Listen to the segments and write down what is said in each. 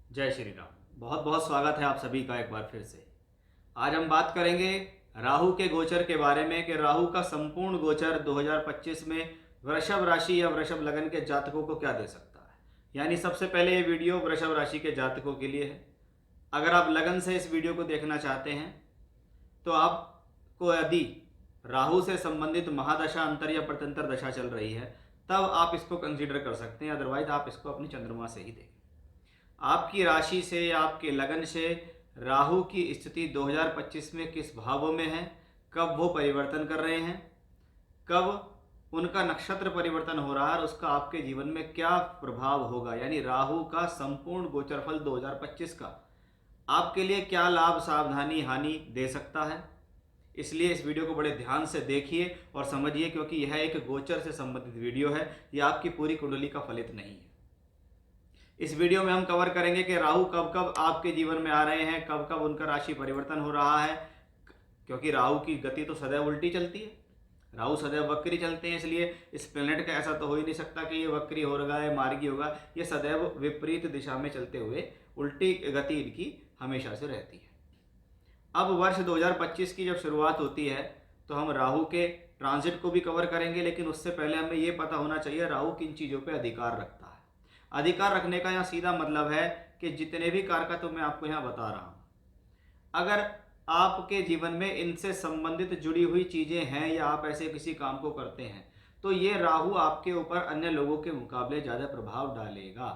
जय श्री राम। बहुत बहुत स्वागत है आप सभी का एक बार फिर से। आज हम बात करेंगे राहु के गोचर के बारे में कि राहु का संपूर्ण गोचर 2025 में वृषभ राशि या वृषभ लगन के जातकों को क्या दे सकता है। यानी सबसे पहले ये वीडियो वृषभ राशि के जातकों के लिए है। अगर आप लगन से इस वीडियो को देखना चाहते हैं तो आपको यदि राहु से संबंधित महादशा अंतर या प्रत्यंतर दशा चल रही है तब आप इसको कंसीडर कर सकते हैं, अदरवाइज आप इसको अपनी चंद्रमा से ही देखें। आपकी राशि से या आपके लगन से राहु की स्थिति 2025 में किस भावों में है, कब वो परिवर्तन कर रहे हैं, कब उनका नक्षत्र परिवर्तन हो रहा है और उसका आपके जीवन में क्या प्रभाव होगा। यानी राहु का संपूर्ण गोचरफल 2025 का आपके लिए क्या लाभ, सावधानी, हानि दे सकता है। इसलिए इस वीडियो को बड़े ध्यान से देखिए और समझिए, क्योंकि यह एक गोचर से संबंधित वीडियो है, यह आपकी पूरी कुंडली का फलित नहीं है। इस वीडियो में हम कवर करेंगे कि राहु कब कब आपके जीवन में आ रहे हैं, कब कब उनका राशि परिवर्तन हो रहा है, क्योंकि राहु की गति तो सदैव उल्टी चलती है, राहु सदैव वक्री चलते हैं। इसलिए इस प्लेनेट का ऐसा तो हो ही नहीं सकता कि ये वक्री हो रहा है, मार्गी होगा। ये सदैव विपरीत दिशा में चलते हुए उल्टी गति इनकी हमेशा से रहती है। अब वर्ष 2025 की जब शुरुआत होती है तो हम राहु के ट्रांजिट को भी कवर करेंगे, लेकिन उससे पहले हमें ये पता होना चाहिए राहु किन चीज़ों पर अधिकार रखता है। अधिकार रखने का यहाँ सीधा मतलब है कि जितने भी कारक मैं आपको यहाँ बता रहा हूँ, अगर आपके जीवन में इनसे संबंधित जुड़ी हुई चीज़ें हैं या आप ऐसे किसी काम को करते हैं तो ये राहु आपके ऊपर अन्य लोगों के मुकाबले ज़्यादा प्रभाव डालेगा।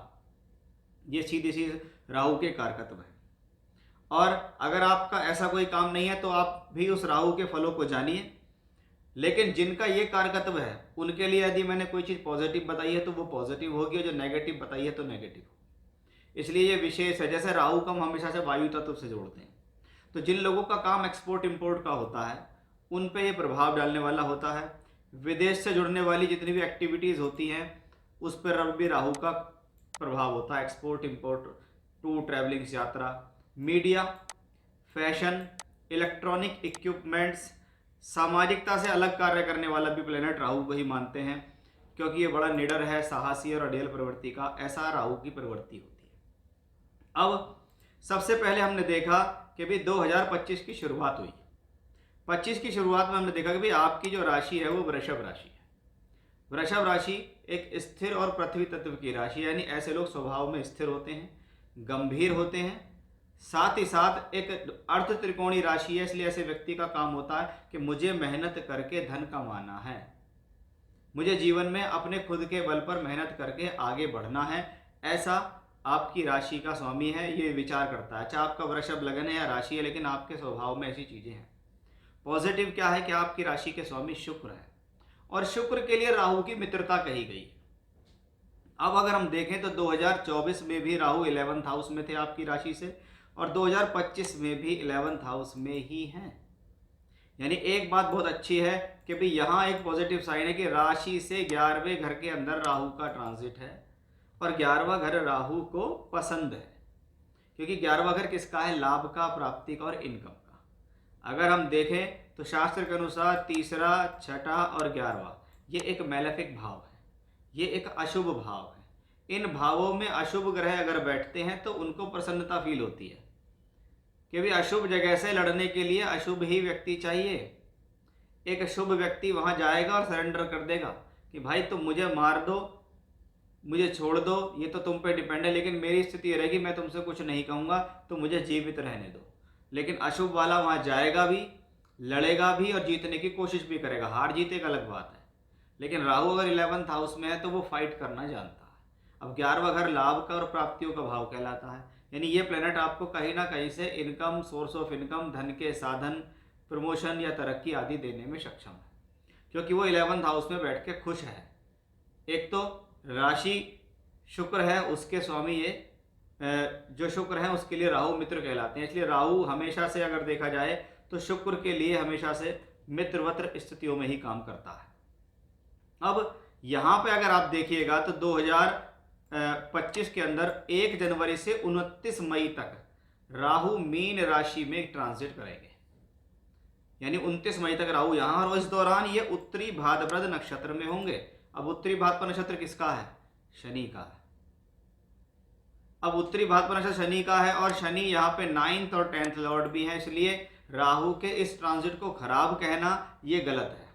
ये सीधी सी राहु के कारकत्व है। और अगर आपका ऐसा कोई काम नहीं है तो आप भी उस राहु के फलों को जानिए, लेकिन जिनका ये कारकत्व है उनके लिए यदि मैंने कोई चीज़ पॉजिटिव बताई है तो वो पॉजिटिव होगी और जो नेगेटिव बताई है तो नेगेटिव होगी। इसलिए ये विशेष है। जैसे राहु को हम हमेशा से वायु तत्व से जोड़ते हैं, तो जिन लोगों का काम एक्सपोर्ट इंपोर्ट का होता है उन पे ये प्रभाव डालने वाला होता है। विदेश से जुड़ने वाली जितनी भी एक्टिविटीज़ होती हैं उस पर भी राहु का प्रभाव होता है। एक्सपोर्ट इंपोर्ट, टूर, ट्रैवलिंग, यात्रा, मीडिया, फैशन, इलेक्ट्रॉनिक इक्विपमेंट्स, सामाजिकता से अलग कार्य करने वाला भी प्लेनेट राहु को ही मानते हैं, क्योंकि ये बड़ा निडर है, साहसी और अड़ियल प्रवृत्ति का, ऐसा राहु की प्रवृत्ति होती है। अब सबसे पहले हमने देखा कि भाई 2025 की शुरुआत हुई। 25 की शुरुआत में हमने देखा कि भाई आपकी जो राशि है वो वृषभ राशि है। वृषभ राशि एक स्थिर और पृथ्वी तत्व की राशि, यानी ऐसे लोग स्वभाव में स्थिर होते हैं, गंभीर होते हैं, साथ ही साथ एक अर्ध त्रिकोणीय राशि है। इसलिए ऐसे व्यक्ति का काम होता है कि मुझे मेहनत करके धन कमाना है, मुझे जीवन में अपने खुद के बल पर मेहनत करके आगे बढ़ना है। ऐसा आपकी राशि का स्वामी है, ये विचार करता है। चाहे आपका वृषभ लगन है या राशि है, लेकिन आपके स्वभाव में ऐसी चीज़ें हैं। पॉजिटिव क्या है कि आपकी राशि के स्वामी शुक्र है और शुक्र के लिए राहु की मित्रता कही गई। अब अगर हम देखें तो 2024 में भी राहु 11th हाउस में थे आपकी राशि से और 2025 में भी 11th हाउस में ही हैं। यानी एक बात बहुत अच्छी है कि भाई यहाँ एक पॉजिटिव साइन है कि राशि से 11वें घर के अंदर राहु का ट्रांजिट है और 11वां घर राहु को पसंद है, क्योंकि 11वां घर किसका है? लाभ का, प्राप्ति का और इनकम का। अगर हम देखें तो शास्त्र के अनुसार तीसरा, छठा और 11वां ये एक मैलेफिक भाव है, ये एक अशुभ भाव है। इन भावों में अशुभ ग्रह अगर बैठते हैं तो उनको प्रसन्नता फील होती है कि भी अशुभ जगह से लड़ने के लिए अशुभ ही व्यक्ति चाहिए। एक शुभ व्यक्ति वहां जाएगा और सरेंडर कर देगा कि भाई तुम मुझे मार दो, मुझे छोड़ दो, ये तो तुम पे डिपेंड है, लेकिन मेरी स्थिति ये रहेगी, मैं तुमसे कुछ नहीं कहूँगा, तो मुझे जीवित रहने दो। लेकिन अशुभ वाला वहाँ जाएगा भी, लड़ेगा भी और जीतने की कोशिश भी करेगा। हार जीत एक अलग बात है, लेकिन राहु अगर 11th हाउस में है तो वो फाइट करना जानता है। अब 11वां घर लाभ का और प्राप्तियों का भाव कहलाता है, यानी ये प्लेनेट आपको कहीं ना कहीं से इनकम, सोर्स ऑफ इनकम, धन के साधन, प्रमोशन या तरक्की आदि देने में सक्षम है, क्योंकि वो 11th हाउस में बैठ के खुश है। एक तो राशि शुक्र है, उसके स्वामी ये जो शुक्र है उसके लिए राहु मित्र कहलाते हैं। इसलिए राहु हमेशा से अगर देखा जाए तो शुक्र के लिए हमेशा से मित्रवत्र स्थितियों में ही काम करता है। अब यहाँ पे अगर आप देखिएगा तो 2025 के अंदर 1 जनवरी से 29 मई तक राहु मीन राशि में ट्रांजिट करेंगे, यानी 29 मई तक राहु यहाँ, और इस दौरान ये उत्तरी भाद्रपद नक्षत्र में होंगे। अब उत्तरी भाद्रपद नक्षत्र किसका है? शनि का है। अब उत्तरी भाग पर नक्षत्र शनि का है और शनि यहाँ पे 9th और 10th लॉर्ड भी है, इसलिए राहु के इस ट्रांजिट को खराब कहना ये गलत है।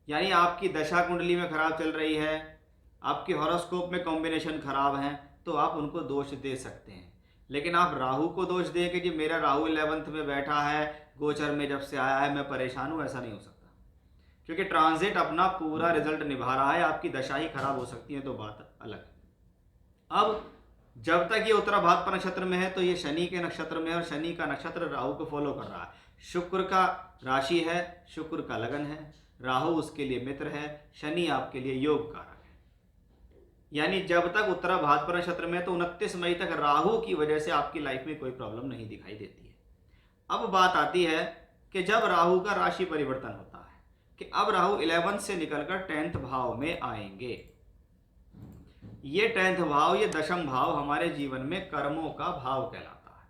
यानी आपकी दशा कुंडली में खराब चल रही है, आपकी हॉरोस्कोप में कॉम्बिनेशन खराब है, तो आप उनको दोष दे सकते हैं। लेकिन आप राहु को दोष दें कि जी मेरा राहु 11th में बैठा है, गोचर में जब से आया है, मैं परेशान हूँ, ऐसा नहीं हो सकता। क्योंकि ट्रांजिट अपना पूरा रिजल्ट निभा रहा है, आपकी दशा ही खराब हो सकती है, तो बात अलग है। अब जब तक ये उत्तरा भाद्रपद नक्षत्र में है तो ये शनि के नक्षत्र में है और शनि का नक्षत्र राहु को फॉलो कर रहा है। शुक्र का राशि है, शुक्र का लगन है, राहु उसके लिए मित्र है, शनि आपके लिए योग कारक है। यानी जब तक उत्तरा भाद्रपद नक्षत्र में है तो 29 मई तक राहु की वजह से आपकी लाइफ में कोई प्रॉब्लम नहीं दिखाई देती है। अब बात आती है कि जब राहु का राशि परिवर्तन होता है कि अब राहु 11th से निकलकर 10th भाव में आएंगे। ये 10th भाव, ये दशम भाव हमारे जीवन में कर्मों का भाव कहलाता है।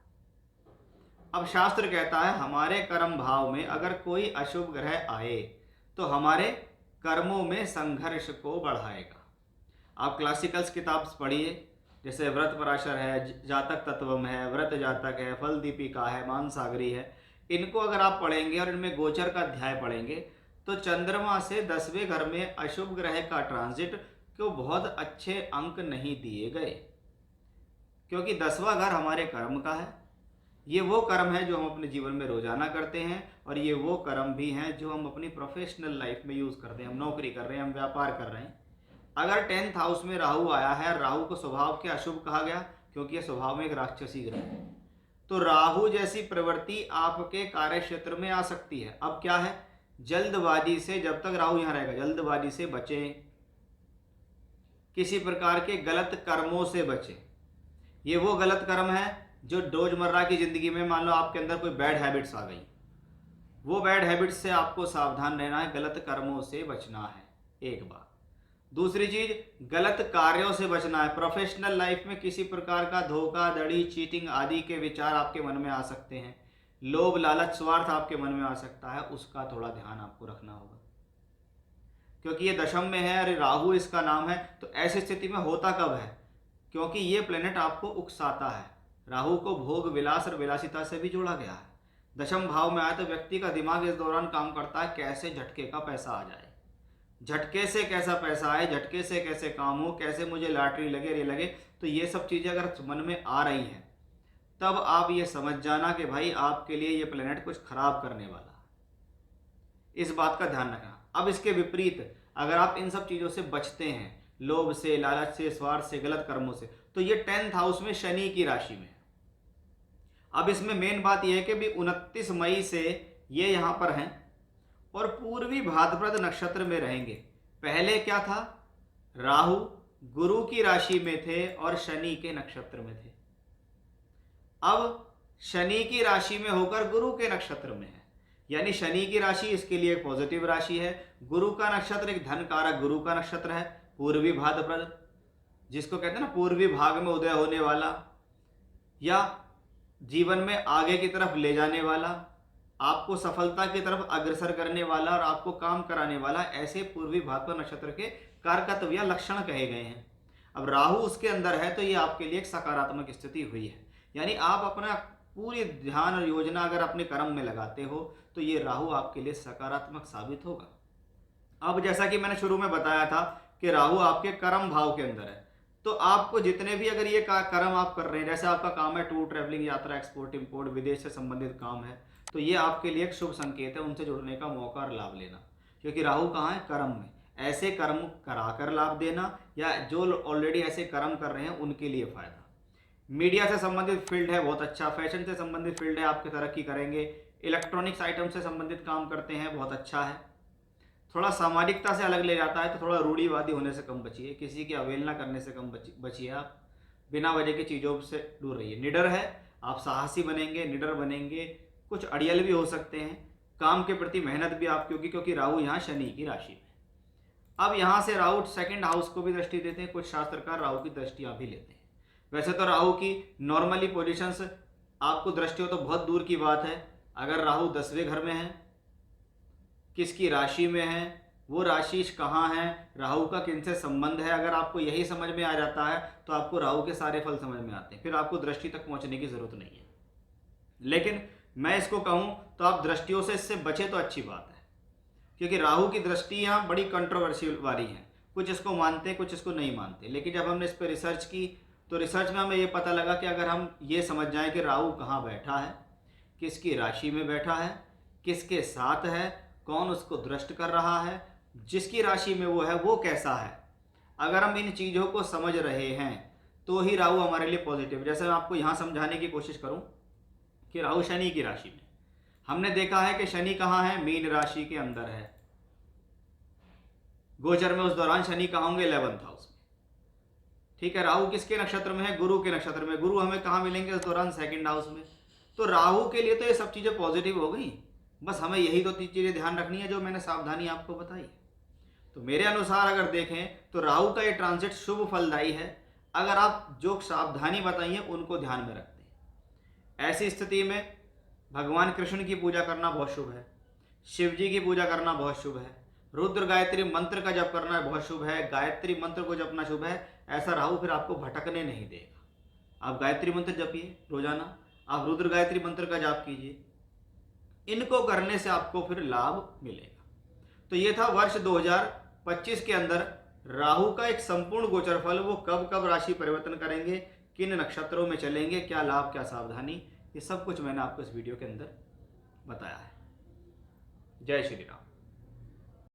अब शास्त्र कहता है हमारे कर्म भाव में अगर कोई अशुभ ग्रह आए तो हमारे कर्मों में संघर्ष को बढ़ाएगा। आप क्लासिकल्स किताब पढ़िए, जैसे व्रत पराशर है, जातक तत्वम है, व्रत जातक है, फल दीपिका है, मानसागरी है, इनको अगर आप पढ़ेंगे और इनमें गोचर का अध्याय पढ़ेंगे तो चंद्रमा से 10वें घर में अशुभ ग्रह का ट्रांजिट को बहुत अच्छे अंक नहीं दिए गए, क्योंकि 10वां घर हमारे कर्म का है। ये वो कर्म है जो हम अपने जीवन में रोजाना करते हैं और ये वो कर्म भी हैं जो हम अपनी प्रोफेशनल लाइफ में यूज करते हैं। हम नौकरी कर रहे हैं, हम व्यापार कर रहे हैं। अगर 10th हाउस में राहु आया है, राहु को स्वभाव के अशुभ कहा गया क्योंकि ये स्वभाव में एक राक्षसी ग्रह है, तो राहु जैसी प्रवृत्ति आपके कार्य क्षेत्र में आ सकती है। अब क्या है, जल्दबाजी से, जब तक राहु यहाँ रहेगा, जल्दबाजी से बचें, किसी प्रकार के गलत कर्मों से बचें। ये वो गलत कर्म है जो रोजमर्रा की जिंदगी में, मान लो आपके अंदर कोई बैड हैबिट्स आ गई, वो बैड हैबिट्स से आपको सावधान रहना है, गलत कर्मों से बचना है, एक बात। दूसरी चीज, गलत कार्यों से बचना है। प्रोफेशनल लाइफ में किसी प्रकार का धोखाधड़ी, चीटिंग आदि के विचार आपके मन में आ सकते हैं, लोभ लालच स्वार्थ आपके मन में आ सकता है, उसका थोड़ा ध्यान आपको रखना होगा, क्योंकि ये दशम में है, अरे राहु इसका नाम है। तो ऐसी स्थिति में होता कब है, क्योंकि ये प्लेनेट आपको उकसाता है। राहु को भोग विलास और विलासिता से भी जोड़ा गया है। दशम भाव में आए तो व्यक्ति का दिमाग इस दौरान काम करता है, कैसे झटके का पैसा आ जाए, झटके से कैसा पैसा आए, झटके से कैसे काम हो, कैसे मुझे लॉटरी लगे, रे लगे। तो ये सब चीज़ें अगर मन में आ रही हैं तब आप ये समझ जाना कि भाई आपके लिए ये प्लेनेट कुछ खराब करने वाला है, इस बात का ध्यान रखना। अब इसके विपरीत अगर आप इन सब चीज़ों से बचते हैं, लोभ से, लालच से, स्वार्थ से, गलत कर्मों से, तो ये 10th हाउस में शनि की राशि में है। अब इसमें मेन बात यह है कि भी 29 मई से ये यहाँ पर हैं और पूर्वी भाद्रपद नक्षत्र में रहेंगे। पहले क्या था, राहु गुरु की राशि में थे और शनि के नक्षत्र में थे। अब शनि की राशि में होकर गुरु के नक्षत्र में है, यानी शनि की राशि इसके लिए एक पॉजिटिव राशि है। गुरु का नक्षत्र एक धन कारक गुरु का नक्षत्र है, पूर्वी भाद्रपद, जिसको कहते हैं ना पूर्वी भाग में उदय होने वाला, या जीवन में आगे की तरफ ले जाने वाला, आपको सफलता की तरफ अग्रसर करने वाला और आपको काम कराने वाला, ऐसे पूर्वी भाद्रपद नक्षत्र के कारकत्व या लक्षण कहे गए हैं। अब राहु उसके अंदर है तो ये आपके लिए एक सकारात्मक स्थिति हुई है। यानी आप अपना पूरी ध्यान और योजना अगर अपने कर्म में लगाते हो तो ये राहु आपके लिए सकारात्मक साबित होगा। अब जैसा कि मैंने शुरू में बताया था कि राहु आपके कर्म भाव के अंदर है, तो आपको जितने भी अगर ये कर्म आप कर रहे हैं, जैसे आपका काम है टूर, ट्रैवलिंग, यात्रा, एक्सपोर्ट इम्पोर्ट, विदेश से संबंधित काम है, तो ये आपके लिए एक शुभ संकेत है, उनसे जुड़ने का मौका और लाभ लेना। क्योंकि राहु कहाँ है, कर्म में। ऐसे कर्म कराकर लाभ देना या जो ऑलरेडी ऐसे कर्म कर रहे हैं उनके लिए फायदा। मीडिया से संबंधित फील्ड है, बहुत अच्छा। फैशन से संबंधित फील्ड है, आपकी तरक्की करेंगे। इलेक्ट्रॉनिक्स आइटम से संबंधित काम करते हैं, बहुत अच्छा है। थोड़ा सामाजिकता से अलग ले जाता है तो थोड़ा रूढ़िवादी होने से कम बचिए, किसी की अवहेलना करने से कम बचिए। आप बिना वजह की चीज़ों से दूर रहिए। निडर है, आप साहसी बनेंगे, निडर बनेंगे, कुछ अड़ियल भी हो सकते हैं। काम के प्रति मेहनत भी आपकी होगी क्योंकि राहु यहाँ शनि की राशि में। अब यहाँ से राहु 2nd हाउस को भी दृष्टि देते हैं, कुछ शास्त्रकार राहु की दृष्टियाँ भी लेते हैं। वैसे तो राहु की नॉर्मली पोजीशंस आपको दृष्टि हो तो बहुत दूर की बात है। अगर राहु 10वें घर में है, किसकी राशि में है, वो राशि कहाँ है, राहु का किनसे संबंध है, अगर आपको यही समझ में आ जाता है तो आपको राहु के सारे फल समझ में आते हैं, फिर आपको दृष्टि तक पहुंचने की जरूरत नहीं है। लेकिन मैं इसको कहूं तो आप दृष्टियों से इससे बचे तो अच्छी बात है, क्योंकि राहु की दृष्टियां बड़ी कंट्रोवर्शियल वाली हैं, कुछ इसको मानते कुछ इसको नहीं मानते। लेकिन जब हमने इस पर रिसर्च की तो रिसर्च में हमें ये पता लगा कि अगर हम ये समझ जाएं कि राहु कहाँ बैठा है, किसकी राशि में बैठा है, किसके साथ है, कौन उसको दृष्ट कर रहा है, जिसकी राशि में वो है वो कैसा है, अगर हम इन चीज़ों को समझ रहे हैं तो ही राहु हमारे लिए पॉजिटिव। जैसे मैं आपको यहाँ समझाने की कोशिश करूँ कि राहु शनि की राशि में, हमने देखा है कि शनि कहाँ है, मीन राशि के अंदर है गोचर में, उस दौरान शनि कहाँ होंगे, 11th हाउस में। ठीक है, राहु किसके नक्षत्र में है, गुरु के नक्षत्र में, गुरु हमें कहाँ मिलेंगे उस दौरान, 2nd हाउस में। तो राहु के लिए तो ये सब चीज़ें पॉजिटिव हो गई, बस हमें यही तो चीज़ें ध्यान रखनी है जो मैंने सावधानी आपको बताई। तो मेरे अनुसार अगर देखें तो राहु का ये ट्रांजिट शुभ फलदायी है, अगर आप जो सावधानी बताई है उनको ध्यान में रखते हैं। ऐसी स्थिति में भगवान कृष्ण की पूजा करना बहुत शुभ है, शिव जी की पूजा करना बहुत शुभ है, रुद्र गायत्री मंत्र का जप करना बहुत शुभ है, गायत्री मंत्र को जपना शुभ है। ऐसा राहु फिर आपको भटकने नहीं देगा। आप गायत्री मंत्र जपिए रोजाना, आप रुद्र गायत्री मंत्र का जाप कीजिए, इनको करने से आपको फिर लाभ मिलेगा। तो ये था वर्ष 2025 के अंदर राहु का एक संपूर्ण गोचर फल, वो कब कब राशि परिवर्तन करेंगे, किन नक्षत्रों में चलेंगे, क्या लाभ क्या सावधानी, ये सब कुछ मैंने आपको इस वीडियो के अंदर बताया है। जय श्री राम।